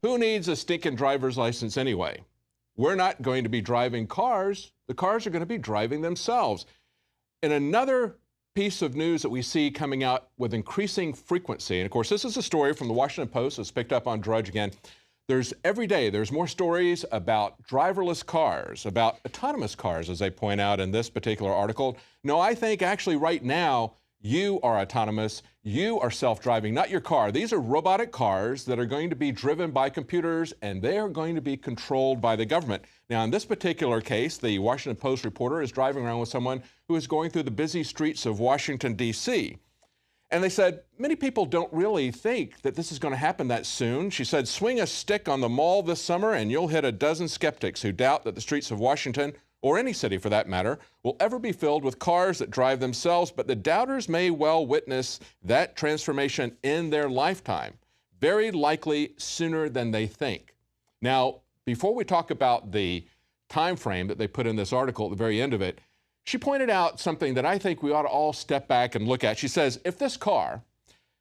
Who needs a stinking driver's license anyway? We're not going to be driving cars. The cars are going to be driving themselves. In another piece of news that we see coming out with increasing frequency, and of course, this is a story from the Washington Post that's picked up on Drudge again. Every day, there's more stories about driverless cars, about autonomous cars, as they point out in this particular article. No, I think actually right now, you are autonomous. You are self-driving, not your car. These are robotic cars that are going to be driven by computers, and they are going to be controlled by the government. Now, in this particular case, the Washington Post reporter is driving around with someone who is going through the busy streets of Washington, D.C. And they said, many people don't really think that this is going to happen that soon. She said, swing a stick on the mall this summer and you'll hit a dozen skeptics who doubt that the streets of Washington, or any city for that matter, will ever be filled with cars that drive themselves, but the doubters may well witness that transformation in their lifetime, very likely sooner than they think. Now, before we talk about the time frame that they put in this article at the very end of it, she pointed out something that I think we ought to all step back and look at. She says, if this car,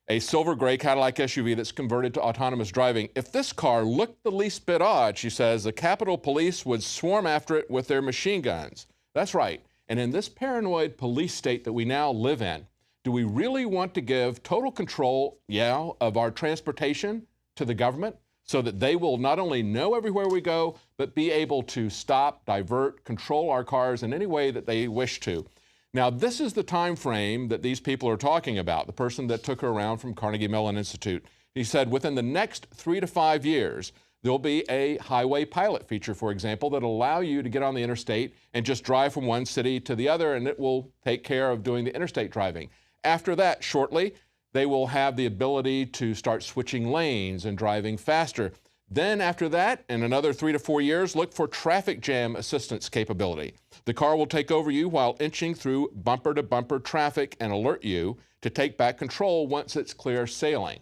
a silver gray Cadillac SUV that's converted to autonomous driving, if this car looked the least bit odd, she says, the Capitol Police would swarm after it with their machine guns. That's right. And in this paranoid police state that we now live in, do we really want to give total control, of our transportation to the government so that they will not only know everywhere we go, but be able to stop, divert, control our cars in any way that they wish to? Now, this is the time frame that these people are talking about, the person that took her around from Carnegie Mellon Institute. He said within the next 3 to 5 years, there'll be a highway pilot feature, for example, that'll allow you to get on the interstate and just drive from one city to the other, and it will take care of doing the interstate driving. After that, shortly, they will have the ability to start switching lanes and driving faster. Then after that, in another 3 to 4 years, look for traffic jam assistance capability. The car will take over you while inching through bumper-to-bumper traffic and alert you to take back control once it's clear sailing.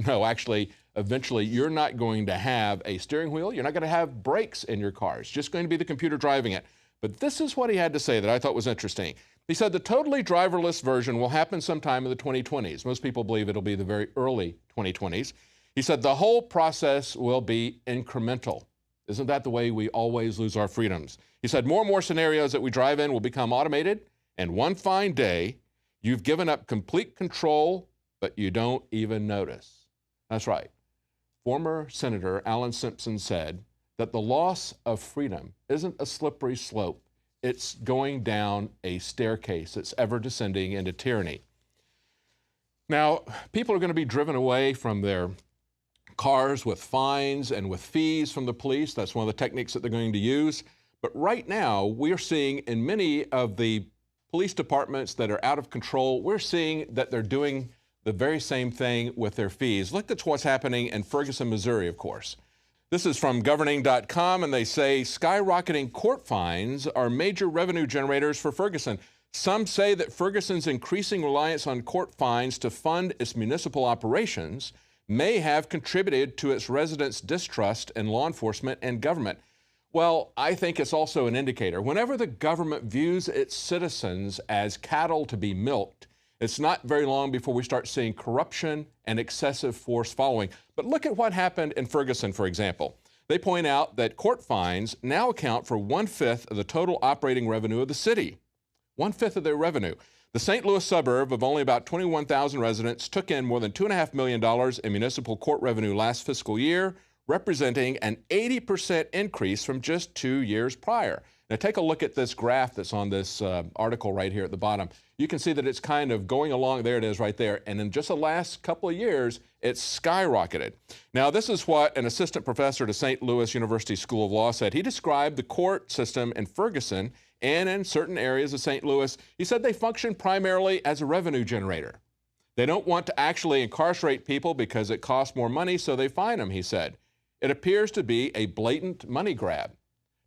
No, actually, eventually, you're not going to have a steering wheel. You're not going to have brakes in your car. It's just going to be the computer driving it. But this is what he had to say that I thought was interesting. He said the totally driverless version will happen sometime in the 2020s. Most people believe it'll be the very early 2020s. He said the whole process will be incremental. Isn't that the way we always lose our freedoms? He said more and more scenarios that we drive in will become automated, and one fine day, you've given up complete control, but you don't even notice. That's right. Former Senator Alan Simpson said that the loss of freedom isn't a slippery slope. It's going down a staircase that's ever descending into tyranny. Now, people are going to be driven away from their cars with fines and with fees from the police. That's one of the techniques that they're going to use. But right now, we're seeing in many of the police departments that are out of control, we're seeing that they're doing the very same thing with their fees. Look at what's happening in Ferguson, Missouri, of course. This is from governing.com, and they say skyrocketing court fines are major revenue generators for Ferguson. Some say that Ferguson's increasing reliance on court fines to fund its municipal operations may have contributed to its residents' distrust in law enforcement and government. Well, I think it's also an indicator. Whenever the government views its citizens as cattle to be milked, it's not very long before we start seeing corruption and excessive force following. But look at what happened in Ferguson, for example. They point out that court fines now account for 1/5 of the total operating revenue of the city. 1/5 of their revenue. The St. Louis suburb of only about 21,000 residents took in more than $2.5 million in municipal court revenue last fiscal year, representing an 80% increase from just 2 years prior. Now take a look at this graph that's on this article right here at the bottom. You can see that it's kind of going along, there it is right there, and in just the last couple of years, it's skyrocketed. Now this is what an assistant professor to St. Louis University School of Law said. He described the court system in Ferguson and in certain areas of St. Louis. He said they function primarily as a revenue generator. They don't want to actually incarcerate people because it costs more money, so they fine them, he said. It appears to be a blatant money grab.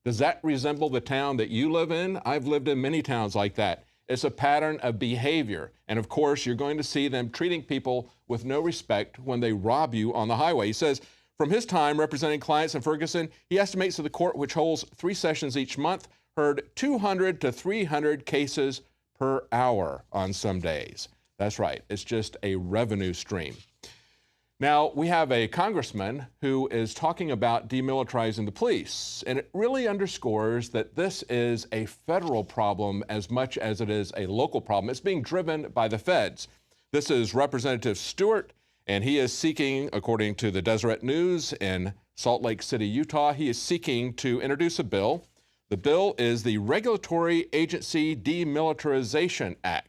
Does that resemble the town that you live in? I've lived in many towns like that. It's a pattern of behavior. And of course, you're going to see them treating people with no respect when they rob you on the highway. He says, from his time representing clients in Ferguson, he estimates that the court, which holds 3 sessions each month, heard 200 to 300 cases per hour on some days. That's right. It's just a revenue stream. Now, we have a congressman who is talking about demilitarizing the police, and it really underscores that this is a federal problem as much as it is a local problem. It's being driven by the feds. This is Representative Stewart, and he is seeking, according to the Deseret News in Salt Lake City, Utah, he is seeking to introduce a bill. The bill is the Regulatory Agency Demilitarization Act.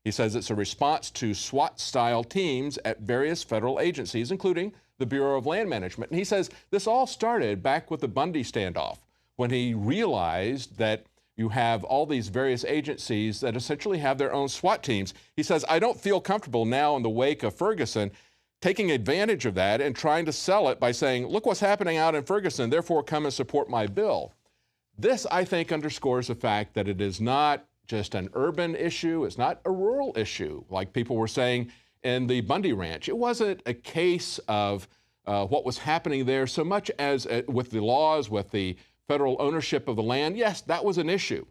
He says it's a response to SWAT-style teams at various federal agencies, including the Bureau of Land Management. And he says this all started back with the Bundy standoff, when he realized that you have all these various agencies that essentially have their own SWAT teams. He says, I don't feel comfortable now in the wake of Ferguson taking advantage of that and trying to sell it by saying, look what's happening out in Ferguson, therefore come and support my bill. This, I think, underscores the fact that it is not just an urban issue. It's not a rural issue, like people were saying in the Bundy Ranch. It wasn't a case of what was happening there so much as with the laws, with the federal ownership of the land. Yes, that was an issue.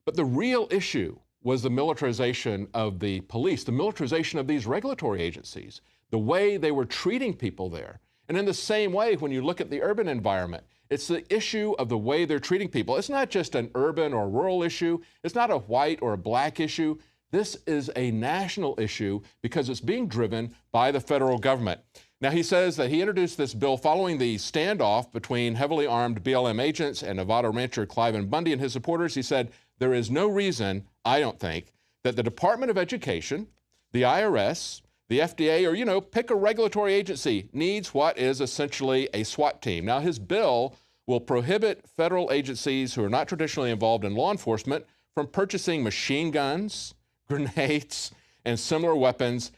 But the real issue was the militarization of the police, the militarization of these regulatory agencies, the way they were treating people there. And in the same way, when you look at the urban environment, it's the issue of the way they're treating people. It's not just an urban or rural issue. It's not a white or a black issue. This is a national issue because it's being driven by the federal government. Now, he says that he introduced this bill following the standoff between heavily armed BLM agents and Nevada rancher Cliven Bundy and his supporters. He said, there is no reason, I don't think, that the Department of Education, the IRS, the FDA, or, pick a regulatory agency, needs what is essentially a SWAT team. Now, his bill will prohibit federal agencies who are not traditionally involved in law enforcement from purchasing machine guns, grenades, and similar weapons.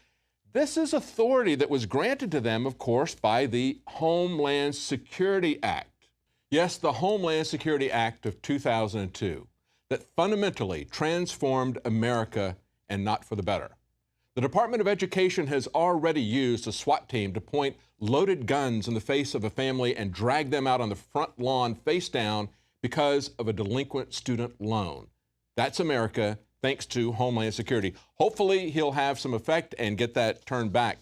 This is authority that was granted to them, of course, by the Homeland Security Act. Yes, the Homeland Security Act of 2002 that fundamentally transformed America and not for the better. The Department of Education has already used a SWAT team to point loaded guns in the face of a family and drag them out on the front lawn face down because of a delinquent student loan. That's America, thanks to Homeland Security. Hopefully, he'll have some effect and get that turned back.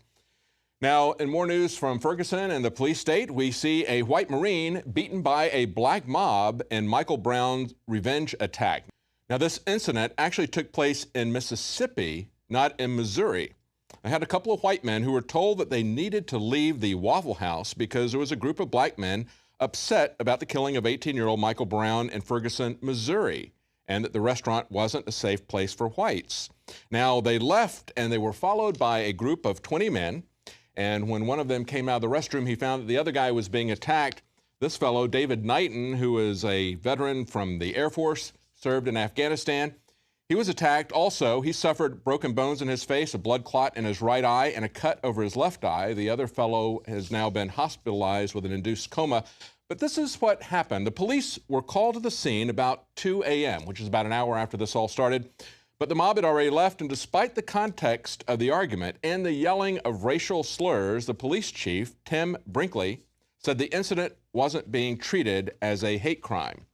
Now, in more news from Ferguson and the police state, we see a white Marine beaten by a black mob in Michael Brown's revenge attack. Now, this incident actually took place in Mississippi, not in Missouri. I had a couple of white men who were told that they needed to leave the Waffle House because there was a group of black men upset about the killing of 18-year-old Michael Brown in Ferguson, Missouri, and that the restaurant wasn't a safe place for whites. Now, they left, and they were followed by a group of 20 men, and when one of them came out of the restroom, he found that the other guy was being attacked. This fellow, David Knighton, who is a veteran from the Air Force, served in Afghanistan, he was attacked also. He suffered broken bones in his face, a blood clot in his right eye, and a cut over his left eye. The other fellow has now been hospitalized with an induced coma. But this is what happened. The police were called to the scene about 2 a.m., which is about an hour after this all started. But the mob had already left, and despite the context of the argument and the yelling of racial slurs, the police chief, Tim Brinkley, said the incident wasn't being treated as a hate crime.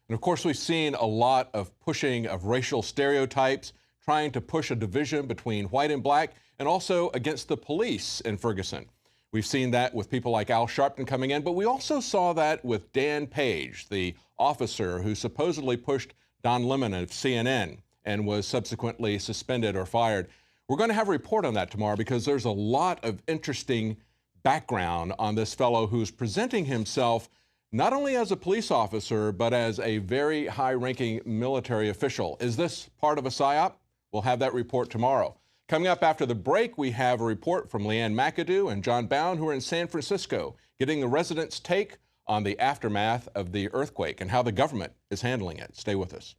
And of course, we've seen a lot of pushing of racial stereotypes, trying to push a division between white and black, and also against the police in Ferguson. We've seen that with people like Al Sharpton coming in, but we also saw that with Dan Page, the officer who supposedly pushed Don Lemon of CNN and was subsequently suspended or fired. We're going to have a report on that tomorrow because there's a lot of interesting background on this fellow who's presenting himself not only as a police officer, but as a very high-ranking military official. Is this part of a PSYOP? We'll have that report tomorrow. Coming up after the break, we have a report from Leanne McAdoo and John Bound, who are in San Francisco, getting the residents' take on the aftermath of the earthquake and how the government is handling it. Stay with us.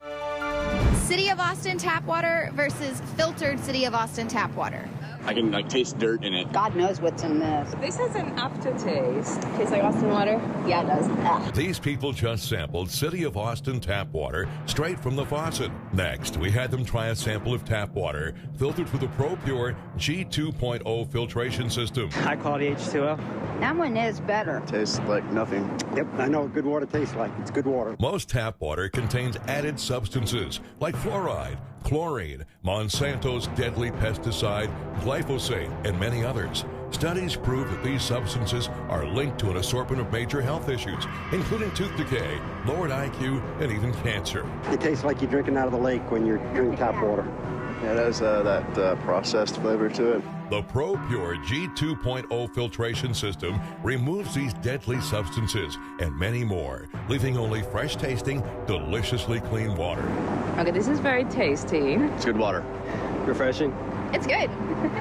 City of Austin tap water versus filtered City of Austin tap water. I can taste dirt in it. God knows what's in this. This has an aftertaste. Tastes like Austin water? Yeah, it does. Ugh. These people just sampled City of Austin tap water straight from the faucet. Next, we had them try a sample of tap water filtered through the ProPure G2.0 filtration system. High quality H2O. That one is better. Tastes like nothing. Yep, I know what good water tastes like. It's good water. Most tap water contains added substances like fluoride, chlorine, Monsanto's deadly pesticide, glyphosate, and many others. Studies prove that these substances are linked to an assortment of major health issues, including tooth decay, lowered IQ, and even cancer. It tastes like you're drinking out of the lake when you're drinking tap water. Yeah, it has that processed flavor to it. The ProPure G2.0 filtration system removes these deadly substances and many more, leaving only fresh-tasting, deliciously clean water. Okay, this is very tasty. It's good water. Refreshing. It's good.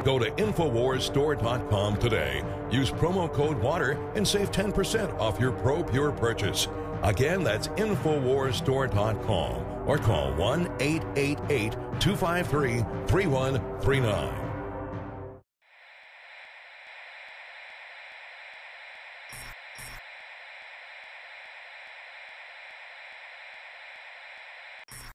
Go to InfoWarsStore.com today. Use promo code WATER and save 10% off your ProPure purchase. Again, that's InfoWarsStore.com or call 1-888-253-3139.